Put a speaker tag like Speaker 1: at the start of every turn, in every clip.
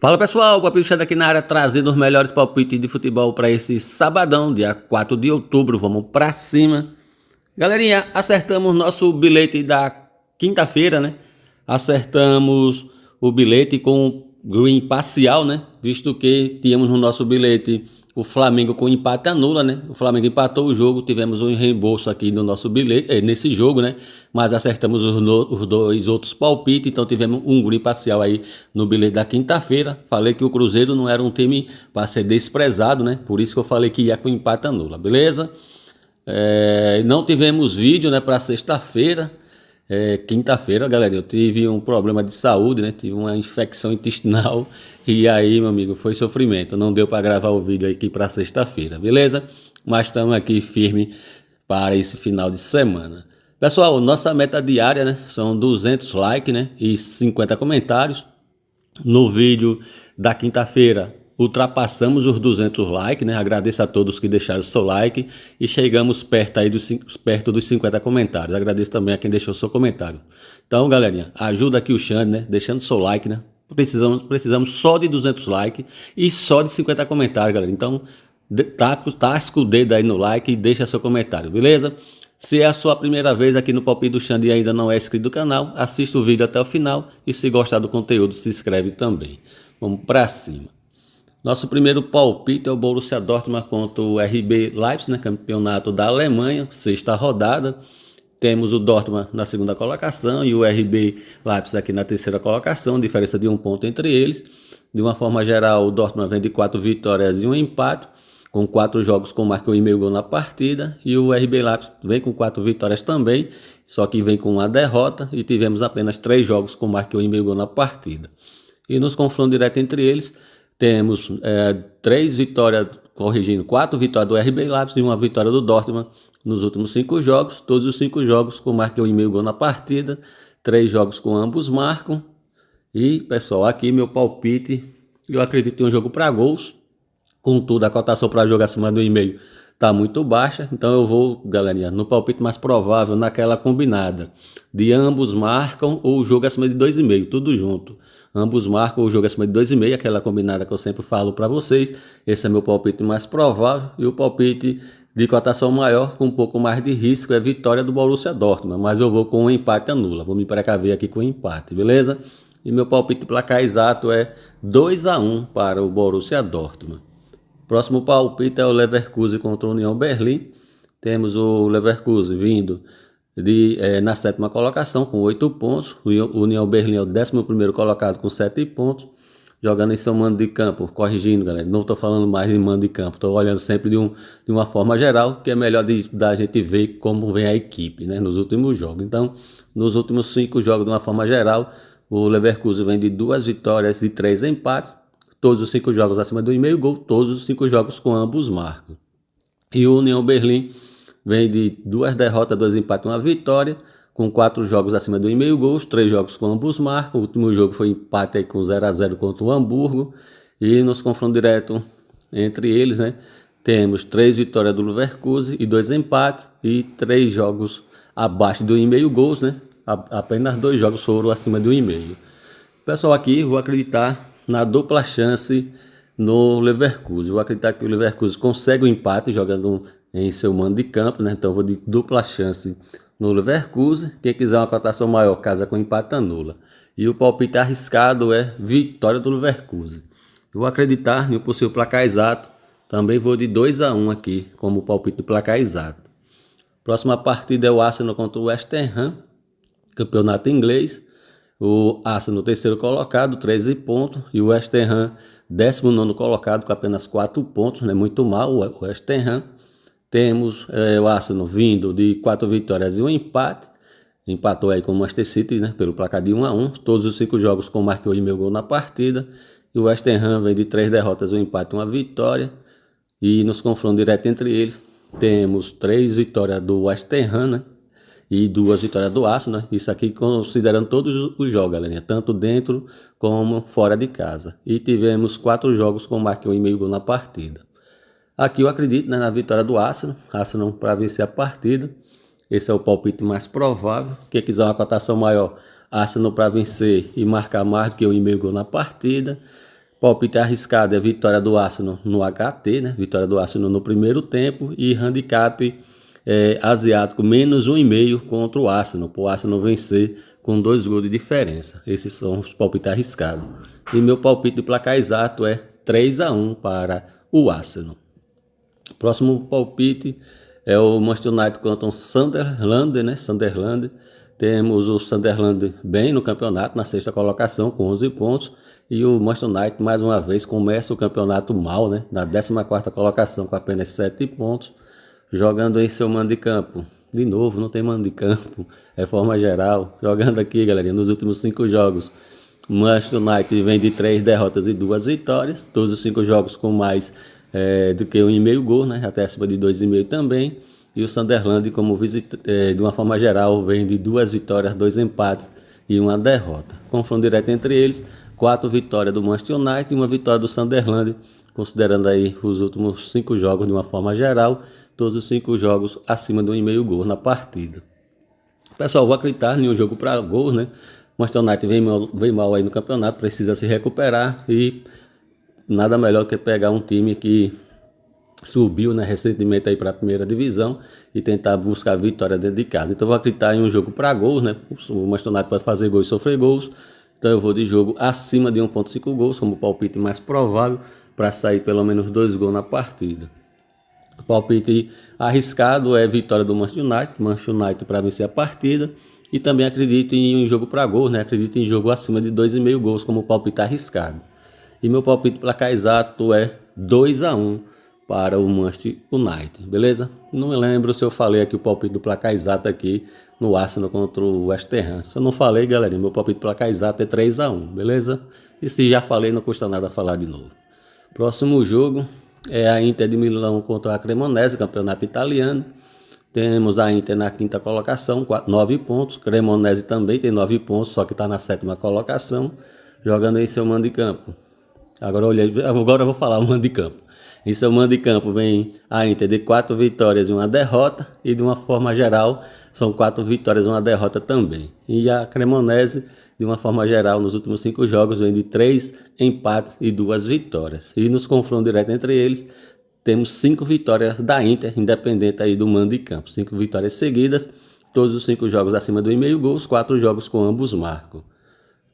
Speaker 1: Fala pessoal, o Papito Chá aqui na área trazendo os melhores palpites de futebol para esse sabadão, dia 4 de outubro. Vamos para cima. Galerinha, acertamos nosso bilhete da quinta-feira, né? Acertamos o bilhete com green parcial, né? Visto que tínhamos no nosso bilhete o Flamengo com empate anula, né? O Flamengo empatou o jogo, tivemos um reembolso aqui no nosso bilhete, nesse jogo, né? Mas acertamos os dois outros palpites, então tivemos um green parcial aí no bilhete da quinta-feira. Falei que o Cruzeiro não era um time para ser desprezado, né? Por isso que eu falei que ia com empate anula, beleza? Não tivemos vídeo, né, para sexta-feira. Quinta-feira, galera, eu tive um problema de saúde, né? Tive uma infecção intestinal e aí, meu amigo, foi sofrimento. Não deu para gravar o vídeo aqui para sexta-feira, beleza? Mas estamos aqui firme para esse final de semana. Pessoal, nossa meta diária, né, são 200 likes, né, e 50 comentários. No vídeo da quinta-feira ultrapassamos os 200 likes, né? Agradeço a todos que deixaram o seu like e chegamos perto dos 50 comentários. Agradeço também a quem deixou o seu comentário. Então, galerinha, ajuda aqui o Xande, né? Deixando seu like, né? Precisamos só de 200 likes e só de 50 comentários, galera. Então, tasca o dedo aí no like e deixa seu comentário, beleza? Se é a sua primeira vez aqui no Palpite do Xande e ainda não é inscrito do canal, assista o vídeo até o final e se gostar do conteúdo, se inscreve também. Vamos pra cima. Nosso primeiro palpite é o Borussia Dortmund contra o RB Leipzig, né, campeonato da Alemanha, sexta rodada. Temos o Dortmund na segunda colocação e o RB Leipzig aqui na terceira colocação, diferença de 1 ponto entre eles. De uma forma geral, o Dortmund vem de 4 vitórias e 1 empate, com 4 jogos com marca 1,5 gol na partida, e o RB Leipzig vem com 4 vitórias também, só que vem com uma derrota, e tivemos apenas 3 jogos com marca 1,5 gol na partida. E nos confrontos diretos entre eles, temos 3 vitórias, corrigindo, 4 vitórias do RB Leipzig e 1 vitória do Dortmund nos últimos 5 jogos, todos os 5 jogos com marca 1,5 gol na partida, 3 jogos com ambos marcam. E pessoal, aqui meu palpite, eu acredito em um jogo para gols. Contudo, a cotação para jogo acima do 1,5 está muito baixa, então eu vou, galerinha, no palpite mais provável, naquela combinada de ambos marcam ou o jogo acima de 2,5, tudo junto. Ambos marcam ou o jogo acima de 2,5, aquela combinada que eu sempre falo para vocês. Esse é meu palpite mais provável, e o palpite de cotação maior, com um pouco mais de risco, é vitória do Borussia Dortmund, mas eu vou com um empate anula, vou me precaver aqui com um empate, beleza? E meu palpite de placar exato é 2-1 para o Borussia Dortmund. Próximo palpite é o Leverkusen contra o União Berlim. Temos o Leverkusen vindo na sétima colocação com 8 pontos. O União Berlim é o 11º colocado com 7 pontos. Jogando em seu mando de campo, corrigindo, galera, não estou falando mais de mando de campo, estou olhando sempre de uma forma geral, que é melhor da gente ver como vem a equipe, né, nos últimos jogos. Então, nos últimos 5 jogos, de uma forma geral, o Leverkusen vem de 2 vitórias e 3 empates. Todos os 5 jogos acima do 1,5 gol, todos os 5 jogos com ambos marcam. E o União Berlim vem de 2 derrotas, 2 empates e 1 vitória, com 4 jogos acima do 1,5 gols, 3 jogos com ambos marcam. O último jogo foi empate aí com 0-0 contra o Hamburgo. E nos confrontos direto entre eles, né, temos 3 vitórias do Leverkusen e 2 empates e 3 jogos abaixo do 1,5 gols, né? Apenas 2 jogos foram acima do 1,5. Pessoal, aqui vou acreditar na dupla chance no Leverkusen. Vou acreditar que o Leverkusen consegue o empate jogando em seu mando de campo, né? Então vou de dupla chance no Leverkusen. Quem quiser uma cotação maior, casa com empate anula. E o palpite arriscado é vitória do Leverkusen. Eu vou acreditar no possível placar exato. Também vou de 2-1 aqui como palpite de placar exato. Próxima partida é o Arsenal contra o West Ham, campeonato inglês. O Arsenal terceiro colocado, 13 pontos, e o West Ham 19º colocado com apenas 4 pontos, né? Muito mal o West Ham. Temos o Arsenal vindo de 4 vitórias e 1 empate, empatou aí com o Manchester City, né? Pelo placar de 1-1, todos os 5 jogos com marcou de 1,5 gol na partida, e o West Ham vem de 3 derrotas, 1 empate e 1 vitória, e nos confrontos diretos entre eles, temos 3 vitórias do West Ham, né? E 2 vitórias do Arsenal, né? Isso aqui considerando todos os jogos, galerinha, tanto dentro como fora de casa. E tivemos 4 jogos com marca 1,5 gol na partida. Aqui eu acredito, né, na vitória do Arsenal para vencer a partida. Esse é o palpite mais provável. Quem quiser uma cotação maior, Arsenal para vencer e marcar mais do que 1,5 gol na partida. Palpite arriscado é vitória do Arsenal no HT, né? Vitória do Arsenal no primeiro tempo e handicap asiático menos 1,5 contra o Arsenal, para o Arsenal vencer com 2 gols de diferença. Esses são os palpites arriscados. E meu palpite de placar exato é 3-1 para o Arsenal. Próximo palpite é o Manchester United contra o Sunderland, né? Sunderland. Temos o Sunderland bem no campeonato, na 6ª colocação, com 11 pontos. E o Manchester United, mais uma vez, começa o campeonato mal, né? Na 14ª colocação, com apenas 7 pontos. Jogando em seu mando de campo. De novo, não tem mando de campo. É forma geral. Jogando aqui, galerinha, nos últimos 5 jogos. O Manchester United vem de 3 derrotas e 2 vitórias. Todos os 5 jogos com mais do que 1,5 gol, né? Até acima de 2,5 também. E o Sunderland, como de uma forma geral, vem de 2 vitórias, 2 empates e 1 derrota. Confronto direto entre eles, 4 vitórias do Manchester United e 1 vitória do Sunderland, considerando aí os últimos 5 jogos de uma forma geral, todos os 5 jogos acima de 1,5 gol na partida. Pessoal, vou acreditar em um jogo para gols, né? O Manchester United vem mal aí no campeonato, precisa se recuperar e nada melhor que pegar um time que subiu, né, recentemente aí para a primeira divisão e tentar buscar vitória dentro de casa. Então eu vou acreditar em um jogo para gols, né? O Manchester United pode fazer gols e sofrer gols. Então eu vou de jogo acima de 1,5 gols como palpite mais provável para sair pelo menos 2 gols na partida. O palpite arriscado é vitória do Manchester United para vencer a partida. E também acredito em um jogo para gols, né? Acredito em jogo acima de 2,5 gols como palpite arriscado. E meu palpite placar exato é 2-1 para o Manchester United, beleza? Não me lembro se eu falei aqui o palpite do placar exato aqui no Arsenal contra o West Ham. Se eu não falei, galerinha, meu palpite do placar exato é 3-1, beleza? E se já falei, não custa nada falar de novo. Próximo jogo é a Inter de Milão contra a Cremonese, campeonato italiano. Temos a Inter na 5ª colocação, 9 pontos. Cremonese também tem 9 pontos, só que está na 7ª colocação, jogando em seu mando de campo. Agora eu vou falar o mando de campo. Em seu mando de campo vem a Inter de 4 vitórias e 1 derrota. E de uma forma geral, são 4 vitórias e 1 derrota também. E a Cremonese, de uma forma geral, nos últimos 5 jogos, vem de 3 empates e 2 vitórias. E nos confrontos diretos entre eles, temos 5 vitórias da Inter, independente aí do mando de campo. 5 vitórias seguidas, todos os 5 jogos acima do 1,5 gols, 4 jogos com ambos marcam.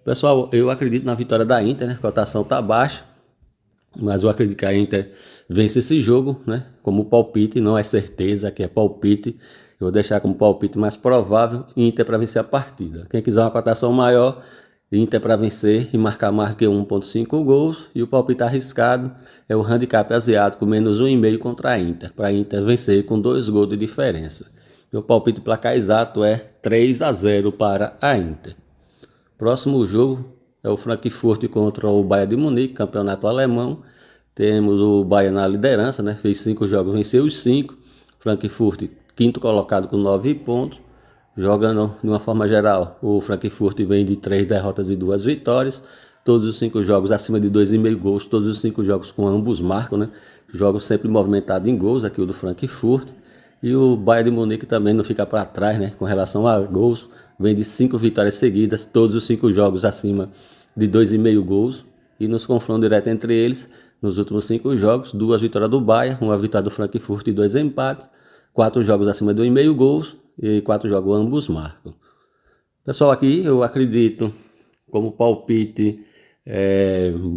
Speaker 1: Pessoal, eu acredito na vitória da Inter, né? A cotação está baixa, mas eu acredito que a Inter vence esse jogo, né? Como palpite, não é certeza que é palpite. Eu vou deixar como palpite mais provável, Inter para vencer a partida. Quem quiser uma cotação maior, Inter para vencer e marcar mais que 1,5 gols. E o palpite arriscado é o handicap asiático menos 1,5 contra a Inter, para a Inter vencer com 2 gols de diferença. Meu palpite placar exato é 3-0 para a Inter. Próximo jogo é o Frankfurt contra o Bayern de Munique, campeonato alemão. Temos o Bayern na liderança, né? Fez 5 jogos, venceu os 5. Frankfurt, 5º colocado com 9 pontos. Jogando de uma forma geral, o Frankfurt vem de 3 derrotas e 2 vitórias. Todos os 5 jogos acima de 2,5 gols, todos os 5 jogos com ambos marcam, né? Jogos sempre movimentados em gols, aqui o do Frankfurt. E o Bayern de Munique também não fica para trás, né? Com relação a gols, vem de 5 vitórias seguidas, todos os 5 jogos acima de 2,5 gols. E nos confrontos diretos entre eles, nos últimos 5 jogos, 2 vitórias do Bayern, 1 vitória do Frankfurt e 2 empates. 4 jogos acima de 1,5 gols e 4 jogos ambos marcam. Pessoal, aqui eu acredito, como palpite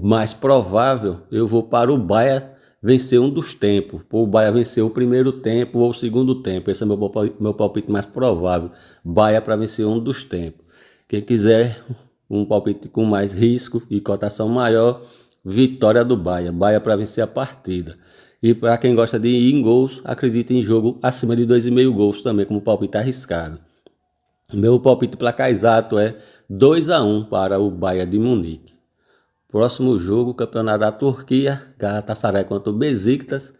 Speaker 1: mais provável, eu vou para o Bayern vencer um dos tempos. O Bayern vencer o primeiro tempo ou o segundo tempo. Esse é meu palpite mais provável. Bayern para vencer um dos tempos. Quem quiser um palpite com mais risco e cotação maior, vitória do Bayern. Bayern para vencer a partida. E para quem gosta de ir em gols, acredita em jogo acima de 2,5 gols também, como palpite arriscado. Meu palpite placar exato é 2-1 para o Bayern de Munique. Próximo jogo, campeonato da Turquia, Galatasaray contra o Besiktas.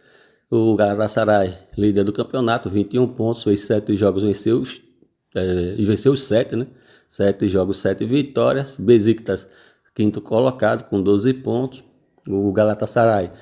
Speaker 1: O Galatasaray, líder do campeonato, 21 pontos, fez 7 jogos, venceu os 7, né? 7 jogos, 7 vitórias. Besiktas, 5º colocado, com 12 pontos. O Galatasaray,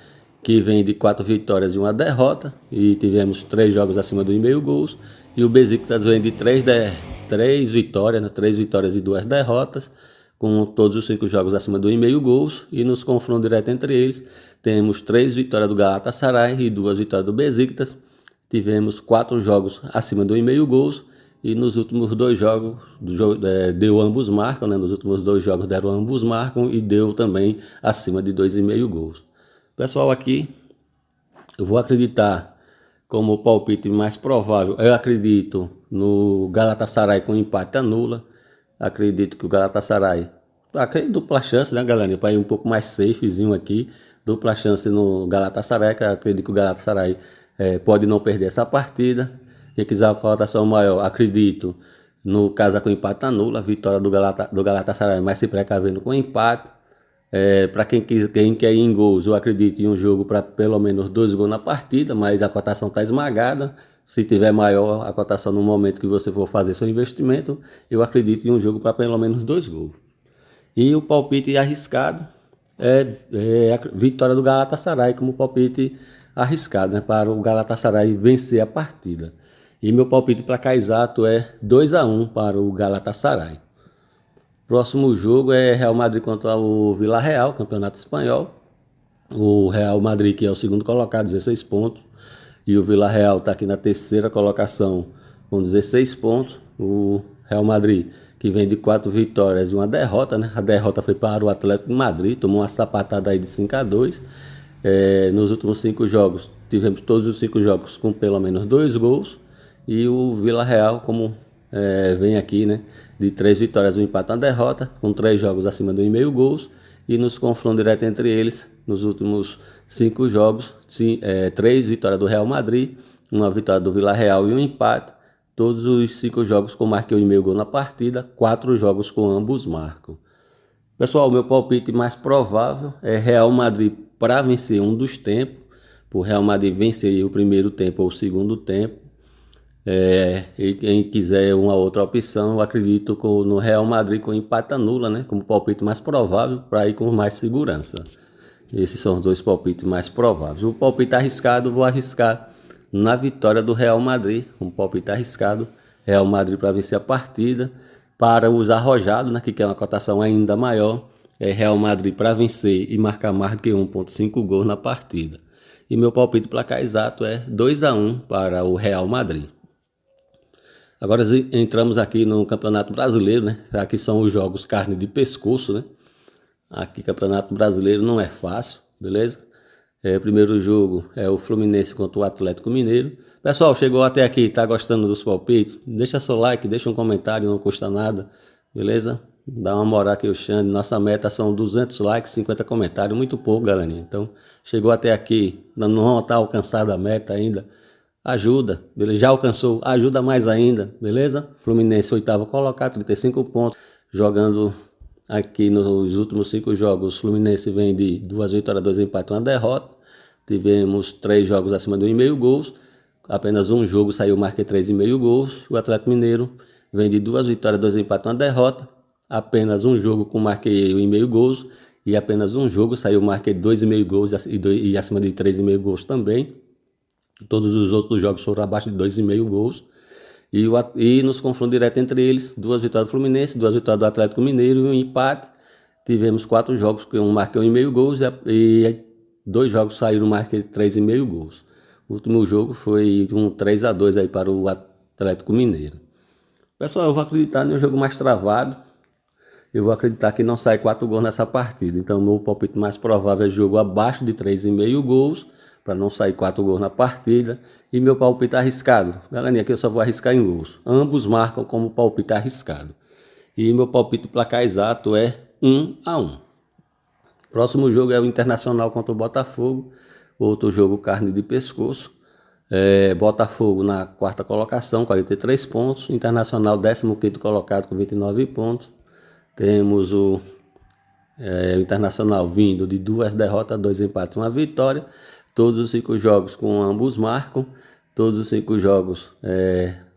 Speaker 1: que vem de 4 vitórias e 1 derrota, e tivemos 3 jogos acima do 1,5 gols. E o Besiktas vem de 3 vitórias, né? 3 vitórias e 2 derrotas, com todos os 5 jogos acima do 1,5 gols. E nos confrontos direto entre eles, temos 3 vitórias do Galatasaray e 2 vitórias do Besiktas. Tivemos 4 jogos acima do 1,5 gols. E nos últimos 2 jogos, deu ambos marcam, né? Nos últimos 2 jogos deram ambos marcam e deu também acima de 2,5 gols. Pessoal, aqui eu vou acreditar como o palpite mais provável. Eu acredito no Galatasaray com empate anula. Acredito que o Galatasaray, dupla chance, né, galera? Para ir um pouco mais safezinho aqui, dupla chance no Galatasaray, que eu acredito que o Galatasaray pode não perder essa partida. Quem quiser a cotação maior, acredito no casa com empate anula, vitória do Galatasaray, mas se precavendo com empate. Para quem quer ir em gols, eu acredito em um jogo para pelo menos 2 gols na partida, mas a cotação está esmagada. Se tiver maior a cotação no momento que você for fazer seu investimento, eu acredito em um jogo para pelo menos 2 gols. E o palpite arriscado é a vitória do Galatasaray como palpite arriscado, né, para o Galatasaray vencer a partida. E meu palpite para cá exato é 2-1 para o Galatasaray. Próximo jogo é Real Madrid contra o Villarreal, Campeonato Espanhol. O Real Madrid, que é o segundo colocado, 16 pontos. E o Villarreal está aqui na terceira colocação com 16 pontos. O Real Madrid, que vem de 4 vitórias e uma derrota, né? A derrota foi para o Atlético de Madrid, tomou uma sapatada aí de 5-2. Nos últimos 5 jogos, tivemos todos os 5 jogos com pelo menos 2 gols. E o Villarreal, como vem aqui, né, de 3 vitórias, um empate e uma derrota, com 3 jogos acima do 1,5 gols. E nos confrontos direto entre eles, nos últimos 5 jogos, 3 vitórias do Real Madrid, uma vitória do Villarreal e um empate. Todos os 5 jogos com marca 1,5 gol na partida, 4 jogos com ambos marcam. Pessoal, o meu palpite mais provável é Real Madrid para vencer um dos tempos. Por Real Madrid vencer o primeiro tempo ou o segundo tempo. E quem quiser uma outra opção, eu acredito no Real Madrid com empate anula, né, como palpite mais provável, para ir com mais segurança. Esses são os 2 palpites mais prováveis. O palpite arriscado, vou arriscar na vitória do Real Madrid, como palpite arriscado, Real Madrid para vencer a partida. Para os arrojados, né, que quer uma cotação ainda maior, é Real Madrid para vencer e marcar mais do que 1,5 gols na partida. E meu palpite placar exato é 2-1 para o Real Madrid. Agora entramos aqui no Campeonato Brasileiro, né? Aqui são os jogos carne de pescoço, né? Aqui Campeonato Brasileiro não é fácil, beleza? O primeiro jogo é o Fluminense contra o Atlético Mineiro. Pessoal, chegou até aqui, tá gostando dos palpites? Deixa seu like, deixa um comentário, não custa nada, beleza? Dá uma moral aqui o Xande, nossa meta são 200 likes, 50 comentários, muito pouco, galerinha. Então, chegou até aqui, não está alcançada a meta ainda. Ajuda, beleza? Já alcançou, ajuda mais ainda, beleza? Fluminense, 8º colocado, 35 pontos. Jogando aqui nos últimos 5 jogos, o Fluminense vem de 2 vitórias, 2 empates e uma derrota. Tivemos 3 jogos acima do 1,5 gols. Apenas um jogo saiu marca 3,5 gols. O Atlético Mineiro vem de 2 vitórias, 2 empates e uma derrota. Apenas um jogo com marca 1,5 gols. E apenas um jogo saiu marca 2,5 gols e acima de 3,5 gols também. Todos os outros jogos foram abaixo de 2,5 gols. E nos confrontos direto entre eles, 2 vitórias do Fluminense, 2 vitórias do Atlético Mineiro e um empate. Tivemos 4 jogos com um marca 1,5 gols e 2 jogos saíram marca 3,5 gols. O último jogo foi um 3-2 aí para o Atlético Mineiro. Pessoal, eu vou acreditar no jogo mais travado. Eu vou acreditar que não sai 4 gols nessa partida. Então, o meu palpite mais provável é jogo abaixo de 3,5 gols. Para não sair 4 gols na partida. E meu palpite arriscado. Galerinha, aqui eu só vou arriscar em gols. Ambos marcam como palpite arriscado. E meu palpite placar exato é 1-1. Próximo jogo é o Internacional contra o Botafogo. Outro jogo carne de pescoço. Botafogo na 4ª colocação, 43 pontos. Internacional 15º colocado com 29 pontos. Temos o Internacional vindo de 2 derrotas, 2 empates e uma vitória. Todos os 5 jogos com ambos marcam. Todos os 5 jogos,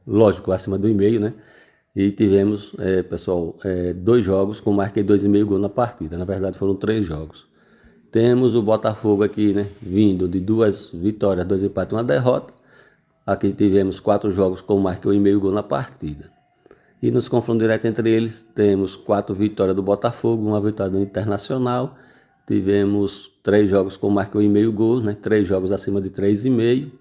Speaker 1: lógico, acima do 1,5, né? E tivemos, pessoal, 2 jogos com marca de 2,5 gols na partida. Na verdade, foram 3 jogos. Temos o Botafogo aqui, né? Vindo de 2 vitórias, 2 empates e uma derrota. Aqui tivemos 4 jogos com marca de 1,5 gol na partida. E nos confrontos diretos entre eles, temos 4 vitórias do Botafogo, 1 vitória do Internacional. Tivemos 3 jogos com marca 1,5 gols, né? 3 jogos acima de 3,5.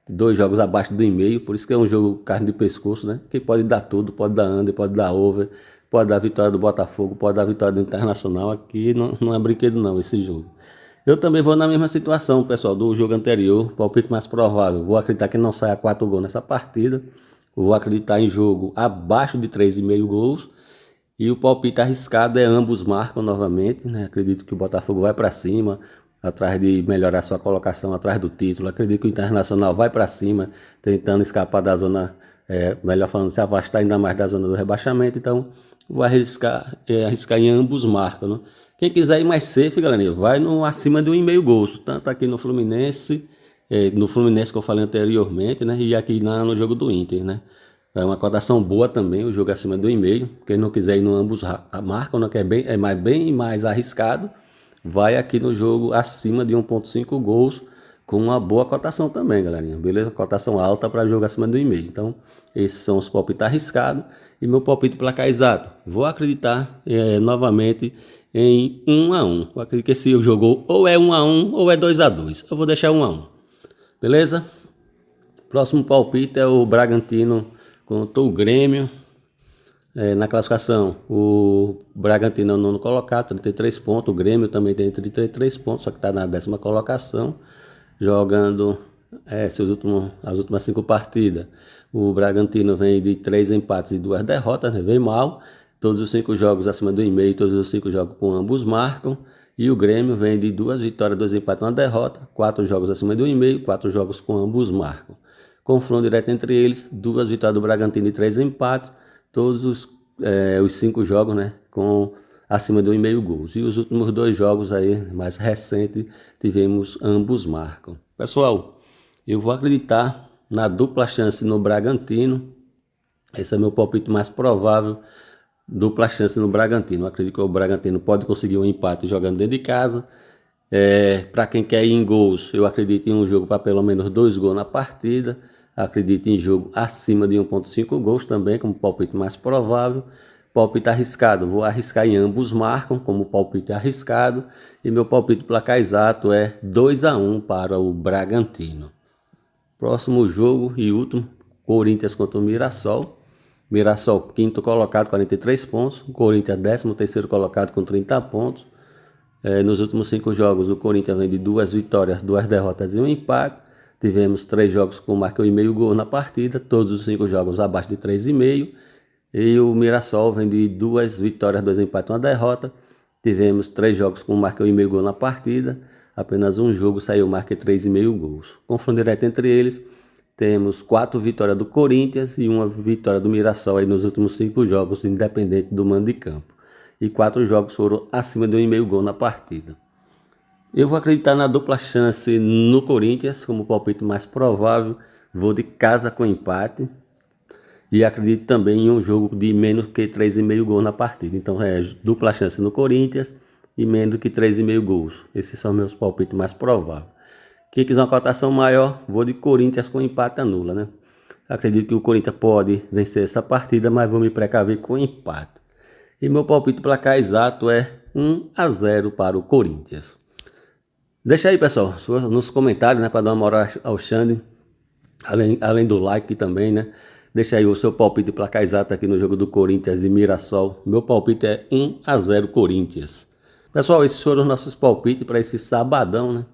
Speaker 1: 2 jogos abaixo do 1,5, por isso que é um jogo carne de pescoço, né? Que pode dar tudo, pode dar under, pode dar over, pode dar vitória do Botafogo, pode dar vitória do Internacional. Aqui não é brinquedo não, esse jogo. Eu também vou na mesma situação, pessoal, do jogo anterior, palpite mais provável. Vou acreditar que não saia 4 gols nessa partida. Vou acreditar em jogo abaixo de 3,5 gols. E o palpite arriscado é ambos marcam novamente, né? Acredito que o Botafogo vai para cima, atrás de melhorar sua colocação atrás do título. Acredito que o Internacional vai para cima, tentando escapar da zona, melhor falando, se afastar ainda mais da zona do rebaixamento. Então, vou arriscar em ambos marcam, né? Quem quiser ir mais safe, galerinha, vai no acima de 1,5 gols, tanto aqui no Fluminense que eu falei anteriormente, né? E aqui no jogo do Inter, né? É uma cotação boa também, o jogo acima do 1,5. Quem não quiser ir no ambos marcam, né? Que é bem mais arriscado, vai aqui no jogo acima de 1,5 gols, com uma boa cotação também, galerinha. Beleza? Cotação alta para jogo acima do 1,5. Então, esses são os palpites arriscados. E meu palpite placar exato. Vou acreditar novamente em 1-1. Eu acredito que esse jogo ou é 1-1 ou é 2-2. Eu vou deixar 1-1. Beleza? Próximo palpite é o Bragantino contra o Grêmio. Na classificação, o Bragantino é o 9º colocado, 33 pontos. O Grêmio também tem 33 pontos, só que está na 10ª colocação, jogando as últimas 5 partidas. O Bragantino vem de 3 empates e 2 derrotas, né? Vem mal. Todos os 5 jogos acima do 1,5, todos os 5 jogos com ambos marcam. E o Grêmio vem de 2 vitórias, 2 empates e 1 derrota, 4 jogos acima do 1,5, 4 jogos com ambos marcam. Confronto direto entre eles, 2 vitórias do Bragantino e 3 empates, todos os 5 jogos, né, com acima de 1,5 gols. E os últimos 2 jogos aí, mais recentes, tivemos ambos marcam. Pessoal, eu vou acreditar na dupla chance no Bragantino. Esse é meu palpite mais provável. Dupla chance no Bragantino. Eu acredito que o Bragantino pode conseguir um empate jogando dentro de casa. Para quem quer ir em gols, eu acredito em um jogo para pelo menos 2 gols na partida. Acredito em jogo acima de 1,5 gols também, como palpite mais provável. Palpite arriscado, vou arriscar em ambos marcam, como palpite arriscado. E meu palpite placar exato é 2-1 para o Bragantino. Próximo jogo e último, Corinthians contra o Mirassol. Mirassol, 5º colocado, 43 pontos. Corinthians, 13º colocado, com 30 pontos. Nos últimos 5 jogos, o Corinthians vem de 2 vitórias, 2 derrotas e 1 empate. Tivemos 3 jogos com marca 1,5 gol na partida, todos os 5 jogos abaixo de 3,5. E o Mirassol vem de 2 vitórias, 2 empates e 1 derrota. Tivemos 3 jogos com marca 1,5 gol na partida, apenas um jogo saiu marca 3,5 gols. Confronto direto entre eles, temos 4 vitórias do Corinthians e 1 vitória do Mirassol aí nos últimos 5 jogos, independente do mando de campo. E 4 jogos foram acima de 1,5 gol na partida. Eu vou acreditar na dupla chance no Corinthians, como palpite mais provável. Vou de casa com empate. E acredito também em um jogo de menos que 3,5 gols na partida. Então dupla chance no Corinthians e menos que 3,5 gols. Esses são meus palpites mais prováveis. Quem quiser uma cotação maior, vou de Corinthians com empate anula, né? Acredito que o Corinthians pode vencer essa partida, mas vou me precaver com empate. E meu palpite placar exato é 1-0 para o Corinthians. Deixa aí, pessoal, nos comentários, né, para dar uma moral ao Xande, além do like também, né? Deixa aí o seu palpite placar exato aqui no jogo do Corinthians e Mirassol. Meu palpite é 1-0 Corinthians. Pessoal, esses foram os nossos palpites para esse sabadão, né?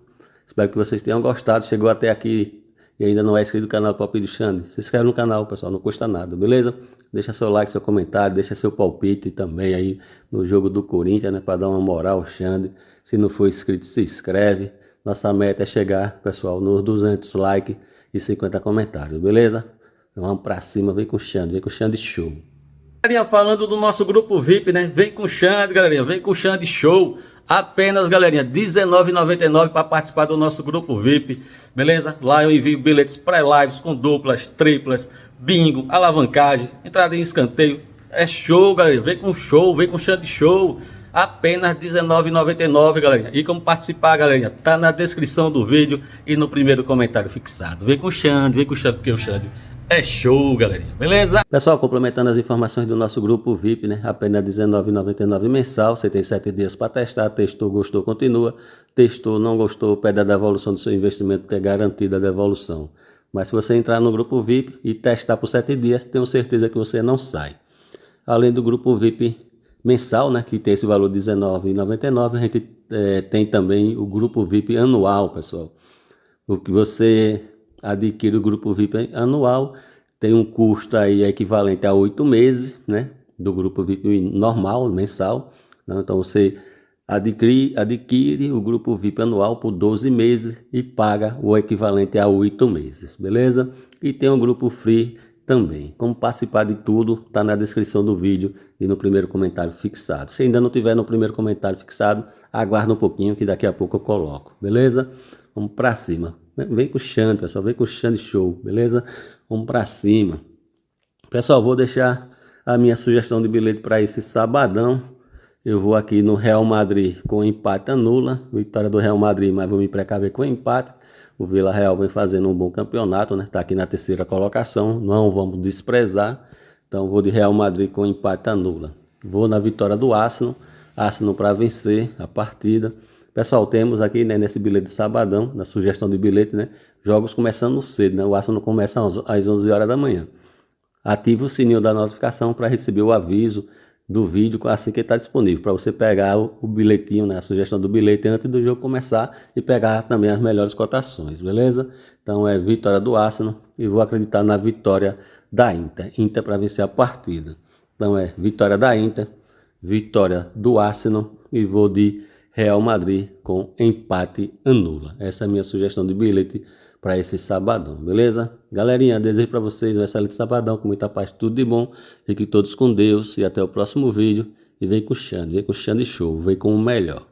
Speaker 1: Espero que vocês tenham gostado. Chegou até aqui e ainda não é inscrito no canal Palpite do Xande, se inscreve no canal, pessoal, não custa nada, beleza? Deixa seu like, seu comentário, deixa seu palpite também aí no jogo do Corinthians, né, para dar uma moral ao Xande. Se não for inscrito, se inscreve. Nossa meta é chegar, pessoal, nos 200 likes e 50 comentários, beleza? Vamos pra cima, vem com o Xande show. Galerinha, falando do nosso grupo VIP, né? Vem com o Xande, galerinha, vem com o Xande show. Apenas, galerinha, R$19,99 para participar do nosso grupo VIP, beleza? Lá eu envio bilhetes pré-lives com duplas, triplas, bingo, alavancagem, entrada em escanteio. É show, galera. Vem com show, vem com Xande show. Apenas R$19,99, galerinha. E como participar, galerinha, tá na descrição do vídeo e no primeiro comentário fixado. Vem com o Xande, porque o Xande É show, galerinha. Beleza? Pessoal, complementando as informações do nosso grupo VIP, né? Apenas R$19,99 mensal. Você tem 7 dias para testar. Testou, gostou, continua. Testou, não gostou, pede a devolução do seu investimento, que é garantida a devolução. Mas se você entrar no grupo VIP e testar por 7 dias, tenho certeza que você não sai. Além do grupo VIP mensal, né? Que tem esse valor de R$19,99, a gente tem também o grupo VIP anual, pessoal. O que você adquire o grupo VIP anual tem um custo aí equivalente a 8 meses, né? Do grupo VIP normal, mensal. Então você adquire o grupo VIP anual por 12 meses e paga o equivalente a 8 meses, beleza? E tem o grupo Free também. Como participar de tudo, tá na descrição do vídeo e no primeiro comentário fixado. Se ainda não tiver no primeiro comentário fixado, aguarda um pouquinho que daqui a pouco eu coloco, beleza? Vamos pra cima. Vem com o Xande, pessoal. Vem com o Xande Show, beleza? Vamos pra cima. Pessoal, vou deixar a minha sugestão de bilhete para esse sabadão. Eu vou aqui no Real Madrid com empate anula. Vitória do Real Madrid, mas vou me precaver com empate. O Vila Real vem fazendo um bom campeonato, né? Tá aqui na terceira colocação. Não vamos desprezar. Então vou de Real Madrid com empate anula. Vou na vitória do Arsenal. Arsenal para vencer a partida. Pessoal, temos aqui, né, nesse bilhete de sabadão, na sugestão de bilhete, né, jogos começando cedo, né, o Arsenal começa às 11 horas da manhã. Ative o sininho da notificação para receber o aviso do vídeo assim que está disponível, para você pegar o bilhetinho, né, a sugestão do bilhete antes do jogo começar e pegar também as melhores cotações, beleza? Então é vitória do Arsenal e vou acreditar na vitória da Inter. Inter para vencer a partida. Então é vitória da Inter, vitória do Arsenal e vou de Real Madrid com empate anula. Essa é a minha sugestão de bilhete para esse sabadão, beleza? Galerinha, desejo para vocês um excelente sabadão, com muita paz, tudo de bom. Fiquem todos com Deus e até o próximo vídeo. E vem com o Xande Show, vem com o melhor.